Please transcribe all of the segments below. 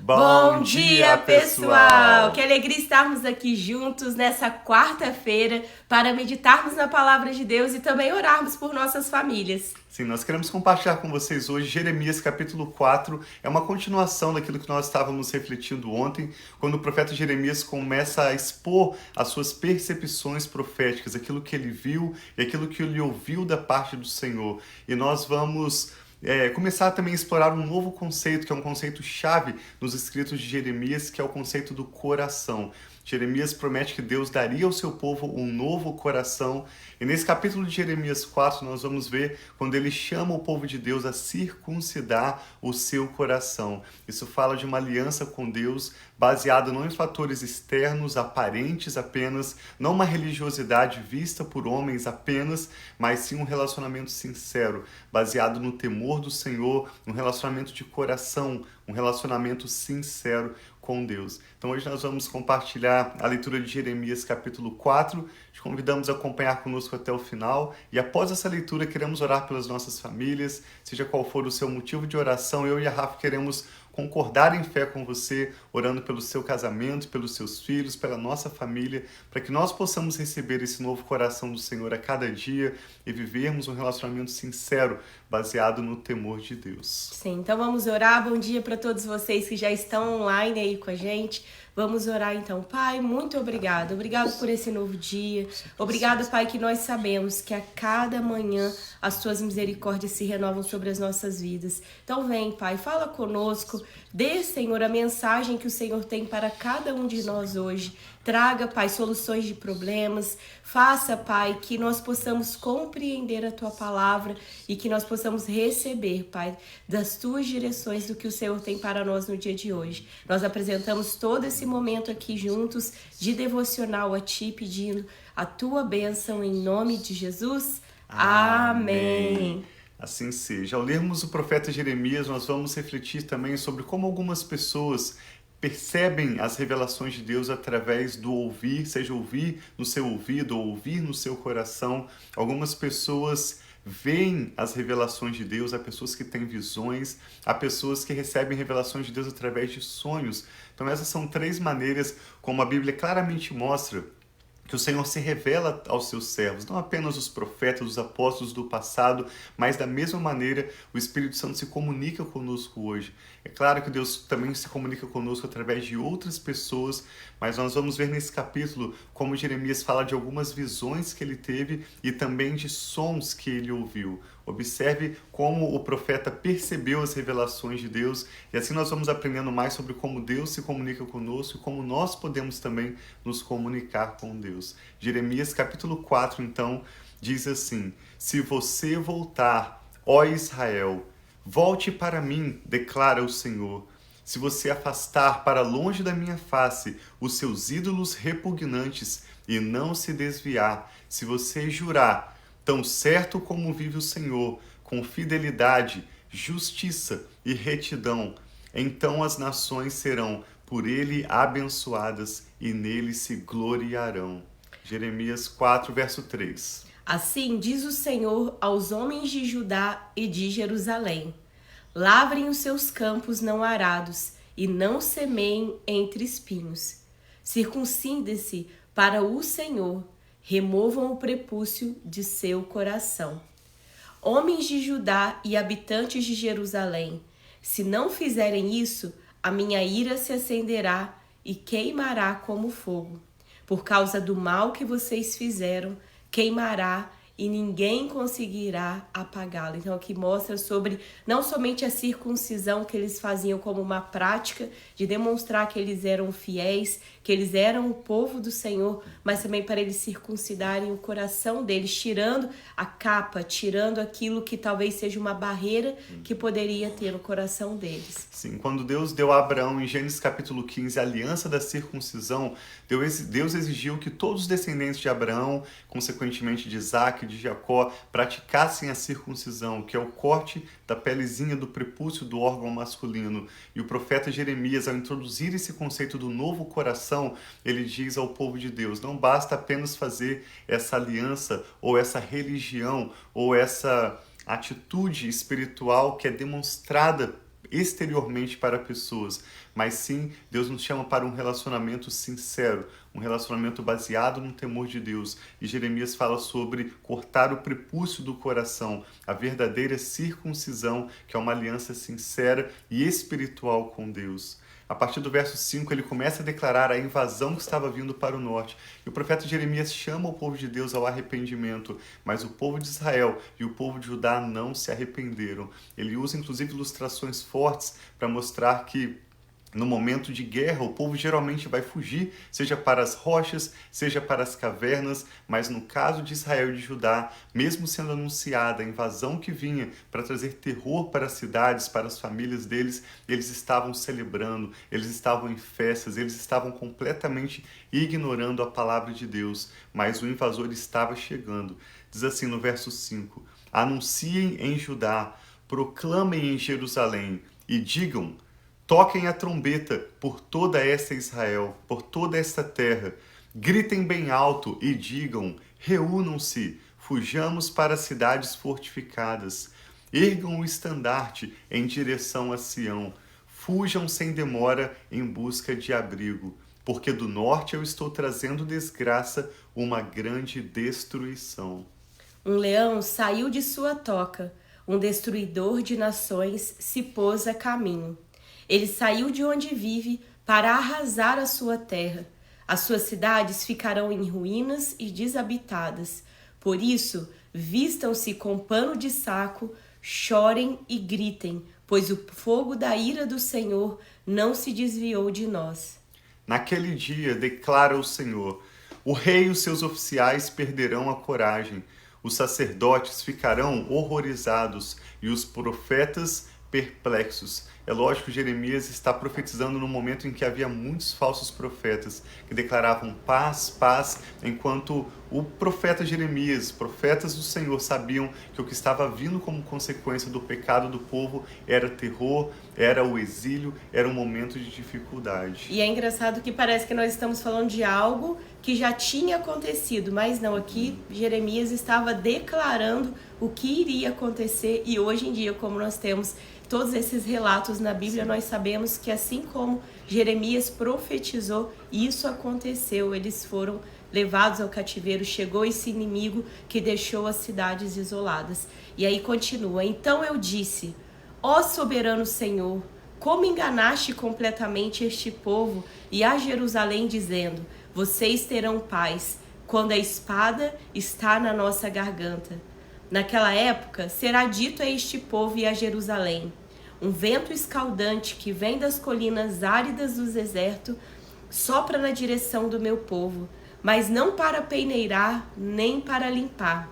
Bom dia, pessoal! Que alegria estarmos aqui juntos nessa quarta-feira para meditarmos na palavra de Deus e também orarmos por nossas famílias. Sim, nós queremos compartilhar com vocês hoje Jeremias capítulo 4. É uma continuação daquilo que nós estávamos refletindo ontem, quando o profeta Jeremias começa a expor as suas percepções proféticas, aquilo que ele viu e aquilo que ele ouviu da parte do Senhor. E nós vamos começar também a explorar um novo conceito, que é um conceito chave nos escritos de Jeremias, que é o conceito do coração. Jeremias promete que Deus daria ao seu povo um novo coração. E nesse capítulo de Jeremias 4, nós vamos ver quando ele chama o povo de Deus a circuncidar o seu coração. Isso fala de uma aliança com Deus baseada não em fatores externos, aparentes apenas, não uma religiosidade vista por homens apenas, mas sim um relacionamento sincero, baseado no temor do Senhor, um relacionamento de coração, um relacionamento sincero com Deus. Então hoje nós vamos compartilhar a leitura de Jeremias capítulo 4. Te convidamos a acompanhar conosco até o final e após essa leitura queremos orar pelas nossas famílias, seja qual for o seu motivo de oração. Eu e a Rafa queremos concordar em fé com você, orando pelo seu casamento, pelos seus filhos, pela nossa família, para que nós possamos receber esse novo coração do Senhor a cada dia e vivermos um relacionamento sincero, baseado no temor de Deus. Sim, então vamos orar. Bom dia para todos vocês que já estão online aí com a gente. Vamos orar então. Pai, muito obrigado. Obrigado por esse novo dia. Obrigado, Pai, que nós sabemos que a cada manhã as Tuas misericórdias se renovam sobre as nossas vidas. Então vem, Pai, fala conosco. Dê, Senhor, a mensagem que o Senhor tem para cada um de nós hoje. Traga, Pai, soluções de problemas. Faça, Pai, que nós possamos compreender a Tua palavra e que nós possamos receber, Pai, das Tuas direções do que o Senhor tem para nós no dia de hoje. Nós apresentamos todo esse momento aqui juntos de devocional a Ti, pedindo a Tua bênção em nome de Jesus. Amém. Assim seja. Ao lermos o profeta Jeremias, nós vamos refletir também sobre como algumas pessoas percebem as revelações de Deus através do ouvir, seja ouvir no seu ouvido ou ouvir no seu coração. Algumas pessoas veem as revelações de Deus, há pessoas que têm visões, há pessoas que recebem revelações de Deus através de sonhos. Então essas são três maneiras como a Bíblia claramente mostra que o Senhor se revela aos seus servos, não apenas os profetas, os apóstolos do passado, mas da mesma maneira o Espírito Santo se comunica conosco hoje. É claro que Deus também se comunica conosco através de outras pessoas, mas nós vamos ver nesse capítulo como Jeremias fala de algumas visões que ele teve e também de sons que ele ouviu. Observe como o profeta percebeu as revelações de Deus e assim nós vamos aprendendo mais sobre como Deus se comunica conosco e como nós podemos também nos comunicar com Deus. Jeremias capítulo 4, então, diz assim: Se você voltar, ó Israel, volte para mim, declara o Senhor. Se você afastar para longe da minha face os seus ídolos repugnantes e não se desviar, se você jurar, tão certo como vive o Senhor, com fidelidade, justiça e retidão, então as nações serão por ele abençoadas e nele se gloriarão. Jeremias 4, verso 3. Assim diz o Senhor aos homens de Judá e de Jerusalém: Lavrem os seus campos não arados e não semeiem entre espinhos. Circuncidem-se para o Senhor, removam o prepúcio de seu coração. Homens de Judá e habitantes de Jerusalém, se não fizerem isso, a minha ira se acenderá e queimará como fogo. Por causa do mal que vocês fizeram, queimará e ninguém conseguirá apagá-lo. Então aqui mostra sobre não somente a circuncisão que eles faziam como uma prática de demonstrar que eles eram fiéis, que eles eram o povo do Senhor, mas também para eles circuncidarem o coração deles, tirando a capa, tirando aquilo que talvez seja uma barreira que poderia ter no coração deles. Sim, quando Deus deu a Abraão em Gênesis capítulo 15 a aliança da circuncisão, Deus exigiu que todos os descendentes de Abraão, consequentemente de Isaac, de Jacó, praticassem a circuncisão, que é o corte da pelezinha do prepúcio do órgão masculino. E o profeta Jeremias, ao introduzir esse conceito do novo coração, ele diz ao povo de Deus: não basta apenas fazer essa aliança, ou essa religião, ou essa atitude espiritual que é demonstrada exteriormente para pessoas, mas sim, Deus nos chama para um relacionamento sincero, um relacionamento baseado no temor de Deus. E Jeremias fala sobre cortar o prepúcio do coração, a verdadeira circuncisão, que é uma aliança sincera e espiritual com Deus. A partir do verso 5, ele começa a declarar a invasão que estava vindo para o norte. E o profeta Jeremias chama o povo de Deus ao arrependimento, mas o povo de Israel e o povo de Judá não se arrependeram. Ele usa inclusive ilustrações fortes para mostrar que no momento de guerra, o povo geralmente vai fugir, seja para as rochas, seja para as cavernas, mas no caso de Israel e de Judá, mesmo sendo anunciada a invasão que vinha para trazer terror para as cidades, para as famílias deles, eles estavam celebrando, eles estavam em festas, eles estavam completamente ignorando a palavra de Deus, mas o invasor estava chegando. Diz assim no verso 5, anunciem em Judá, proclamem em Jerusalém e digam, toquem a trombeta por toda esta Israel, por toda esta terra. Gritem bem alto e digam, reúnam-se, fujamos para as cidades fortificadas. Ergam o estandarte em direção a Sião. Fujam sem demora em busca de abrigo, porque do norte eu estou trazendo desgraça, uma grande destruição. Um leão saiu de sua toca, um destruidor de nações se pôs a caminho. Ele saiu de onde vive para arrasar a sua terra. As suas cidades ficarão em ruínas e desabitadas. Por isso, vistam-se com pano de saco, chorem e gritem, pois o fogo da ira do Senhor não se desviou de nós. Naquele dia, declara o Senhor, o rei e os seus oficiais perderão a coragem, os sacerdotes ficarão horrorizados e os profetas perplexos. É lógico que Jeremias está profetizando no momento em que havia muitos falsos profetas que declaravam paz, paz, enquanto o profeta Jeremias, profetas do Senhor, sabiam que o que estava vindo como consequência do pecado do povo era terror, era o exílio, era um momento de dificuldade. E é engraçado que parece que nós estamos falando de algo que já tinha acontecido, mas não, aqui Jeremias estava declarando o que iria acontecer e hoje em dia, como nós temos todos esses relatos na Bíblia, nós sabemos que assim como Jeremias profetizou, isso aconteceu. Eles foram levados ao cativeiro, chegou esse inimigo que deixou as cidades isoladas. E aí continua, então eu disse, ó soberano Senhor, como enganaste completamente este povo e a Jerusalém dizendo, vocês terão paz, quando a espada está na nossa garganta. Naquela época, será dito a este povo e a Jerusalém, um vento escaldante que vem das colinas áridas do deserto sopra na direção do meu povo, mas não para peneirar nem para limpar.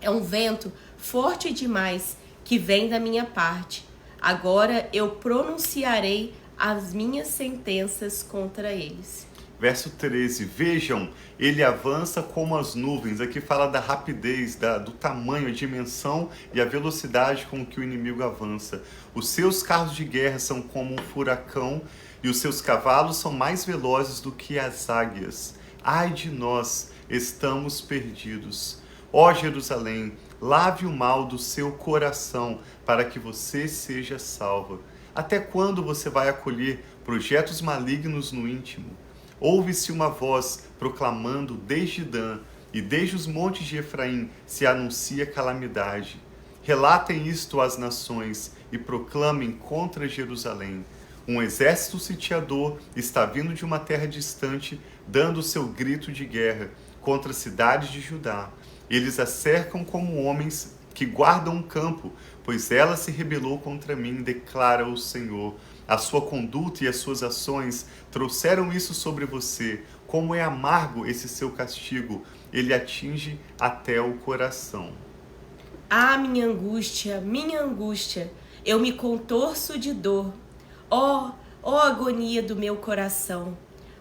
É um vento forte demais que vem da minha parte. Agora eu pronunciarei as minhas sentenças contra eles. Verso 13, vejam, ele avança como as nuvens. Aqui fala da rapidez, do tamanho, a dimensão e a velocidade com que o inimigo avança. Os seus carros de guerra são como um furacão e os seus cavalos são mais velozes do que as águias. Ai de nós, estamos perdidos. Ó Jerusalém, lave o mal do seu coração para que você seja salva. Até quando você vai acolher projetos malignos no íntimo? Ouve-se uma voz proclamando desde Dan e desde os montes de Efraim se anuncia calamidade. Relatem isto às nações e proclamem contra Jerusalém. Um exército sitiador está vindo de uma terra distante, dando seu grito de guerra contra as cidades de Judá. Eles a cercam como homens que guardam um campo, pois ela se rebelou contra mim, declara o Senhor. A sua conduta e as suas ações trouxeram isso sobre você. Como é amargo esse seu castigo, ele atinge até o coração. Ah, minha angústia, eu me contorço de dor. Ó agonia do meu coração.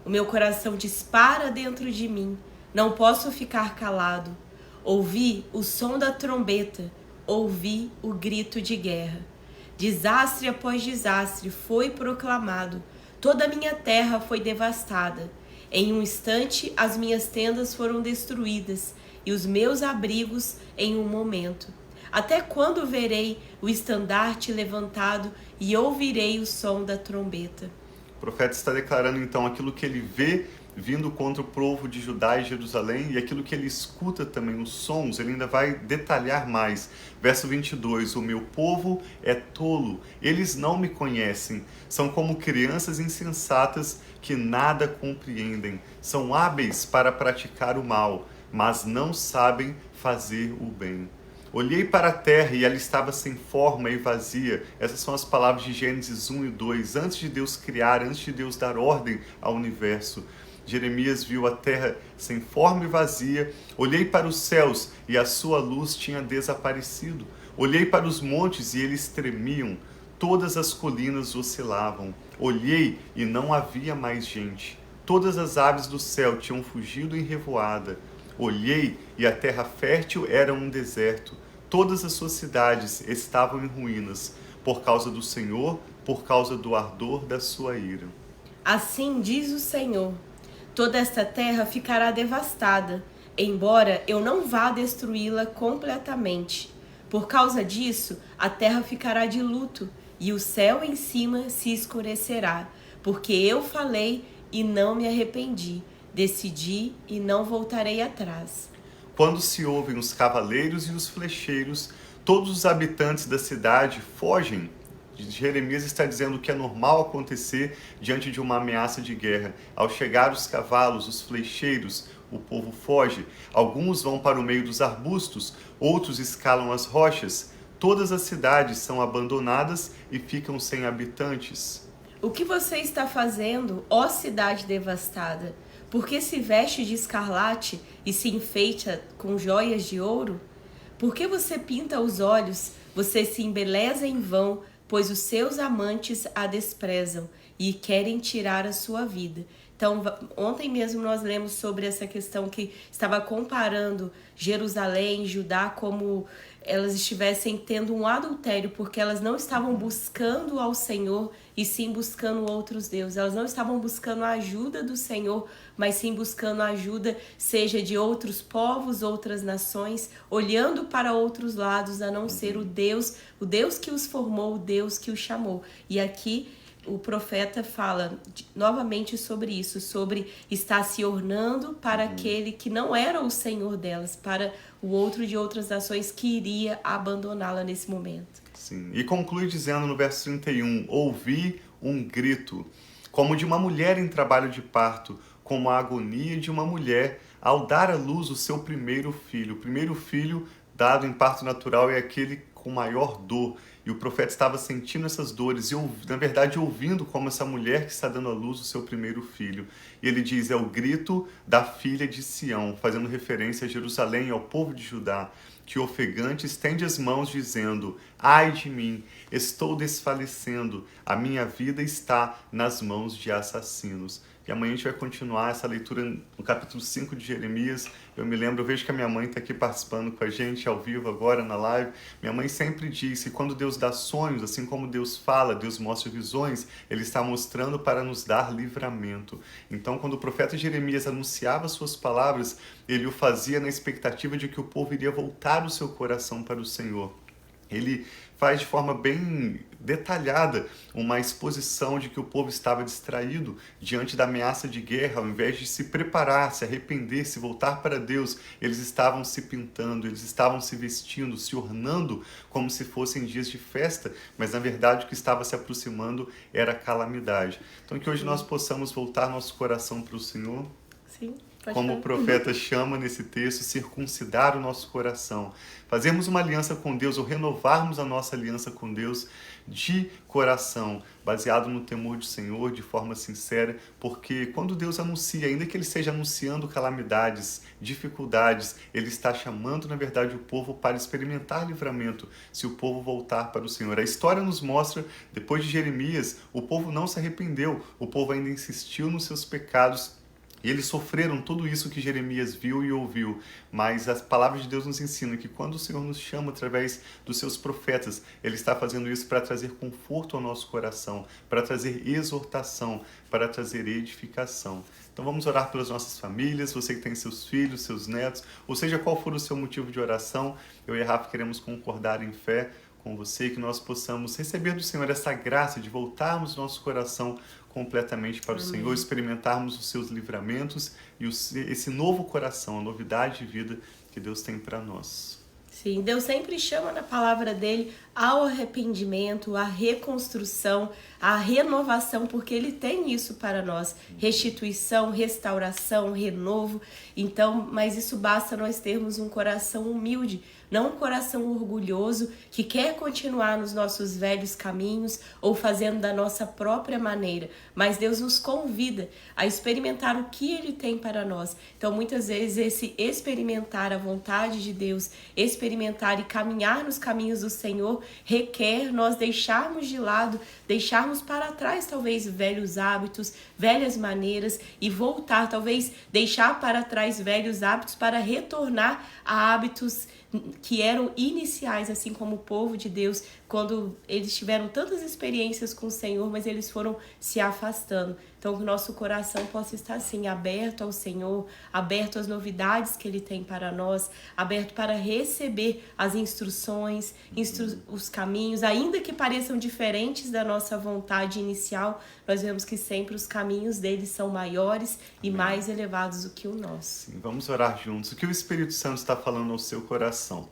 O meu coração dispara dentro de mim, não posso ficar calado. Ouvi o som da trombeta, ouvi o grito de guerra. Desastre após desastre foi proclamado, toda a minha terra foi devastada. Em um instante as minhas tendas foram destruídas e os meus abrigos em um momento. Até quando verei o estandarte levantado e ouvirei o som da trombeta? O profeta está declarando então aquilo que ele vê vindo contra o povo de Judá e Jerusalém e aquilo que ele escuta também, os sons, ele ainda vai detalhar mais. Verso 22, o meu povo é tolo, eles não me conhecem, são como crianças insensatas que nada compreendem, são hábeis para praticar o mal, mas não sabem fazer o bem. Olhei para a terra e ela estava sem forma e vazia. Essas são as palavras de Gênesis 1 e 2. Antes de Deus criar, antes de Deus dar ordem ao universo. Jeremias viu a terra sem forma e vazia. Olhei para os céus e a sua luz tinha desaparecido. Olhei para os montes e eles tremiam. Todas as colinas oscilavam. Olhei e não havia mais gente. Todas as aves do céu tinham fugido em revoada. Olhei e a terra fértil era um deserto. Todas as suas cidades estavam em ruínas, por causa do Senhor, por causa do ardor da sua ira. Assim diz o Senhor: toda esta terra ficará devastada, embora eu não vá destruí-la completamente. Por causa disso, a terra ficará de luto, e o céu em cima se escurecerá, porque eu falei e não me arrependi. Decidi e não voltarei atrás. Quando se ouvem os cavaleiros e os flecheiros, todos os habitantes da cidade fogem. Jeremias está dizendo que é normal acontecer diante de uma ameaça de guerra. Ao chegar os cavalos, os flecheiros, o povo foge. Alguns vão para o meio dos arbustos, outros escalam as rochas. Todas as cidades são abandonadas e ficam sem habitantes. O que você está fazendo, ó cidade devastada? Por que se veste de escarlate e se enfeita com joias de ouro? Por que você pinta os olhos, você se embeleza em vão, pois os seus amantes a desprezam e querem tirar a sua vida. Então, ontem mesmo nós lemos sobre essa questão que estava comparando Jerusalém e Judá como elas estivessem tendo um adultério, porque elas não estavam buscando ao Senhor e sim buscando outros deuses. Elas não estavam buscando a ajuda do Senhor, mas sim buscando a ajuda, seja de outros povos, outras nações, olhando para outros lados, a não ser o Deus que os formou, o Deus que os chamou. E aqui o profeta fala novamente sobre isso, sobre estar se ornando para aquele que não era o Senhor delas, para o outro de outras nações que iria abandoná-la nesse momento. Sim. E conclui dizendo no verso 31, ouvi um grito, como de uma mulher em trabalho de parto, como a agonia de uma mulher ao dar à luz o seu primeiro filho. O primeiro filho dado em parto natural é aquele com maior dor. E o profeta estava sentindo essas dores e, na verdade, ouvindo como essa mulher que está dando à luz o seu primeiro filho. E ele diz, é o grito da filha de Sião, fazendo referência a Jerusalém, ao povo de Judá, que ofegante estende as mãos dizendo, ai de mim, estou desfalecendo, a minha vida está nas mãos de assassinos. E amanhã a gente vai continuar essa leitura no capítulo 5 de Jeremias. Eu vejo que a minha mãe está aqui participando com a gente ao vivo agora na live. Minha mãe sempre diz que quando Deus dá sonhos, assim como Deus fala, Deus mostra visões, Ele está mostrando para nos dar livramento. Então, quando o profeta Jeremias anunciava suas palavras, ele o fazia na expectativa de que o povo iria voltar o seu coração para o Senhor. Ele faz de forma bem detalhada uma exposição de que o povo estava distraído diante da ameaça de guerra. Ao invés de se preparar, se arrepender, se voltar para Deus, eles estavam se pintando, eles estavam se vestindo, se ornando como se fossem dias de festa, mas na verdade o que estava se aproximando era a calamidade. Então que hoje nós possamos voltar nosso coração para o Senhor. Sim. Como o profeta chama nesse texto, circuncidar o nosso coração. Fazermos uma aliança com Deus ou renovarmos a nossa aliança com Deus de coração, baseado no temor do Senhor, de forma sincera, porque quando Deus anuncia, ainda que Ele esteja anunciando calamidades, dificuldades, Ele está chamando, na verdade, o povo para experimentar livramento, se o povo voltar para o Senhor. A história nos mostra, depois de Jeremias, o povo não se arrependeu, o povo ainda insistiu nos seus pecados, E eles sofreram tudo isso que Jeremias viu e ouviu, mas a palavra de Deus nos ensina que quando o Senhor nos chama através dos seus profetas, Ele está fazendo isso para trazer conforto ao nosso coração, para trazer exortação, para trazer edificação. Então vamos orar pelas nossas famílias, você que tem seus filhos, seus netos, ou seja, qual for o seu motivo de oração, eu e a Rafa queremos concordar em fé com você, que nós possamos receber do Senhor essa graça de voltarmos nosso coração completamente para o Senhor, experimentarmos os seus livramentos e esse novo coração, a novidade de vida que Deus tem para nós. Sim, Deus sempre chama na palavra dele ao arrependimento, à reconstrução, à renovação, porque Ele tem isso para nós, restituição, restauração, renovo. Então, mas isso basta nós termos um coração humilde, não um coração orgulhoso que quer continuar nos nossos velhos caminhos ou fazendo da nossa própria maneira, mas Deus nos convida a experimentar o que Ele tem para nós. Então, muitas vezes, esse experimentar a vontade de Deus, experimentar e caminhar nos caminhos do Senhor, requer nós deixarmos de lado, deixarmos para trás talvez velhos hábitos, velhas maneiras e voltar, talvez deixar para trás velhos hábitos para retornar a hábitos que eram iniciais, assim como o povo de Deus, quando eles tiveram tantas experiências com o Senhor, mas eles foram se afastando. Então, que o nosso coração possa estar assim, aberto ao Senhor, aberto às novidades que Ele tem para nós, aberto para receber as instruções, os caminhos, ainda que pareçam diferentes da nossa vontade inicial, nós vemos que sempre os caminhos dele são maiores e mais elevados do que o nosso. Sim, vamos orar juntos. O que o Espírito Santo está falando ao seu coração?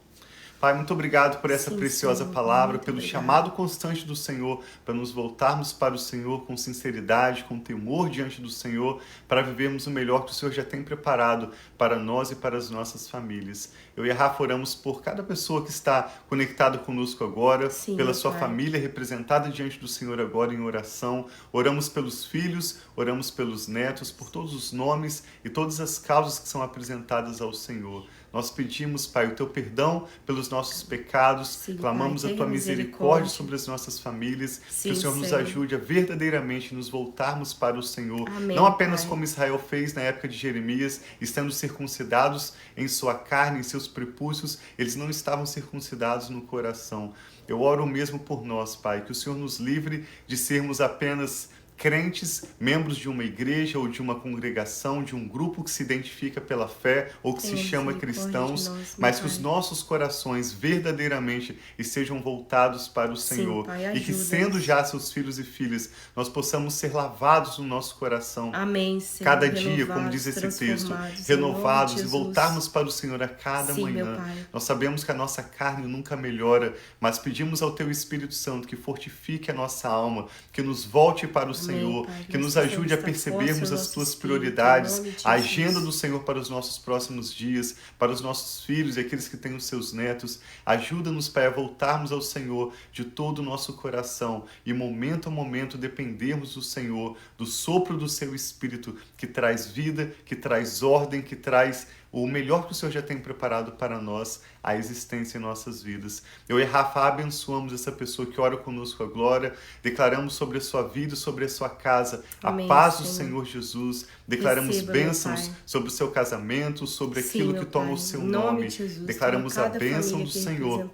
Pai, muito obrigado por essa preciosa palavra, pelo chamado constante do Senhor, para nos voltarmos para o Senhor com sinceridade, com temor diante do Senhor, para vivermos o melhor que o Senhor já tem preparado para nós e para as nossas famílias. Eu e a Rafa oramos por cada pessoa que está conectada conosco agora, pela sua família representada diante do Senhor agora em oração. Oramos pelos filhos, oramos pelos netos, por todos os nomes e todas as causas que são apresentadas ao Senhor. Nós pedimos, Pai, o Teu perdão pelos nossos pecados, clamamos a Tua misericórdia sobre as nossas famílias, que o Senhor nos ajude a verdadeiramente nos voltarmos para o Senhor, não apenas como Israel fez na época de Jeremias, estando circuncidados em sua carne, em seus prepúcios, eles não estavam circuncidados no coração. Eu oro mesmo por nós, Pai, que o Senhor nos livre de sermos apenas crentes, membros de uma igreja ou de uma congregação, de um grupo que se identifica pela fé ou que se chama cristãos, mas que os nossos corações verdadeiramente estejam voltados para o Senhor. Pai, e que, sendo já seus filhos e filhas, nós possamos ser lavados no nosso coração. Amém, Senhor. Cada dia, como diz esse texto, renovados e voltarmos para o Senhor a cada manhã. Nós sabemos que a nossa carne nunca melhora, mas pedimos ao Teu Espírito Santo que fortifique a nossa alma, que nos volte para o Senhor, Pai, que nos ajude a percebermos as Tuas prioridades, a agenda do Senhor para os nossos próximos dias, para os nossos filhos e aqueles que têm os seus netos. Ajuda-nos, Pai, a voltarmos ao Senhor de todo o nosso coração e momento a momento dependermos do Senhor, do sopro do Seu Espírito, que traz vida, que traz ordem, que traz o melhor que o Senhor já tem preparado para nós, a existência em nossas vidas. Eu e Rafa abençoamos essa pessoa que ora conosco agora, declaramos sobre a sua vida, sobre a sua casa, a paz do Senhor Jesus, declaramos bênçãos sobre o seu casamento, sobre aquilo que toma o seu nome, declaramos a bênção do Senhor,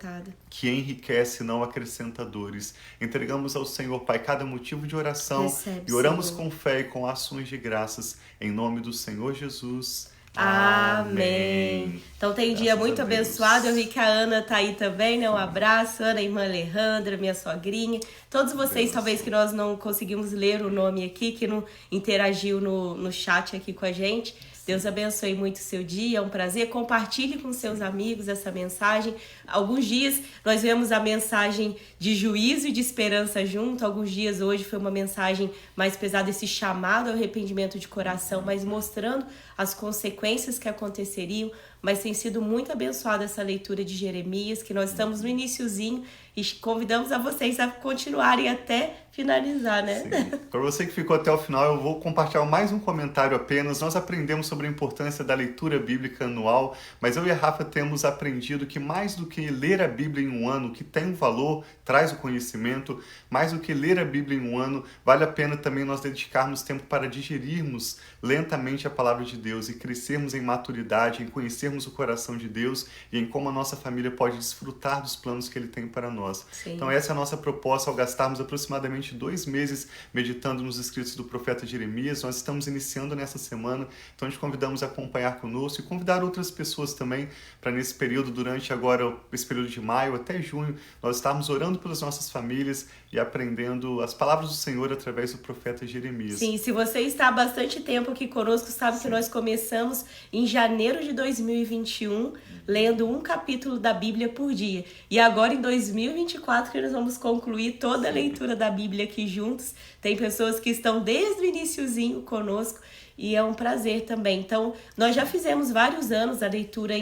que enriquece, não acrescenta dores. Entregamos ao Senhor, Pai, cada motivo de oração e oramos com fé e com ações de graças, em nome do Senhor Jesus. Amém. Então tem um dia muito abençoado. Eu vi que a Ana tá aí também, né? Um abraço, Ana, irmã Alejandra, minha sogrinha. Todos vocês, talvez que nós não conseguimos ler o nome aqui, que não interagiu no chat aqui com a gente. Deus abençoe muito o seu dia, é um prazer. Compartilhe com seus amigos essa mensagem. Alguns dias nós vemos a mensagem de juízo e de esperança junto. Alguns dias hoje foi uma mensagem mais pesada, esse chamado ao arrependimento de coração, mas mostrando as consequências que aconteceriam. mas tem sido muito abençoada essa leitura de Jeremias, que nós estamos no iniciozinho e convidamos a vocês a continuarem até finalizar, né? Para você que ficou até o final, eu vou compartilhar mais um comentário apenas. Nós aprendemos sobre a importância da leitura bíblica anual, mas eu e a Rafa temos aprendido que mais do que ler a Bíblia em um ano, que tem um valor, traz o conhecimento, mais do que ler a Bíblia em um ano, vale a pena também nós dedicarmos tempo para digerirmos lentamente a palavra de Deus e crescermos em maturidade, em conhecermos o coração de Deus e em como a nossa família pode desfrutar dos planos que Ele tem para nós. Sim. Então essa é a nossa proposta ao gastarmos aproximadamente 2 meses meditando nos escritos do profeta Jeremias. Nós estamos iniciando nessa semana, então te convidamos a acompanhar conosco e convidar outras pessoas também para nesse período, durante agora esse período de maio até junho, nós estarmos orando pelas nossas famílias e aprendendo as palavras do Senhor através do profeta Jeremias. Sim, se você está há bastante tempo aqui conosco, sabe que nós começamos em janeiro de 2021, lendo um capítulo da Bíblia por dia. E agora em 2024 que nós vamos concluir toda a leitura da Bíblia aqui juntos. Tem pessoas que estão desde o iniciozinho conosco e é um prazer também. Então, nós já fizemos vários anos a leitura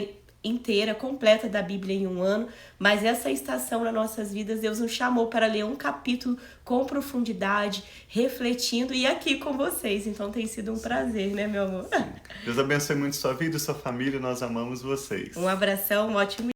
inteira, completa da Bíblia em um ano, mas essa estação nas nossas vidas, Deus nos chamou para ler um capítulo com profundidade, refletindo e aqui com vocês. Então tem sido um prazer, né, meu amor? Deus abençoe muito sua vida e sua família, nós amamos vocês. Um abração, um ótimo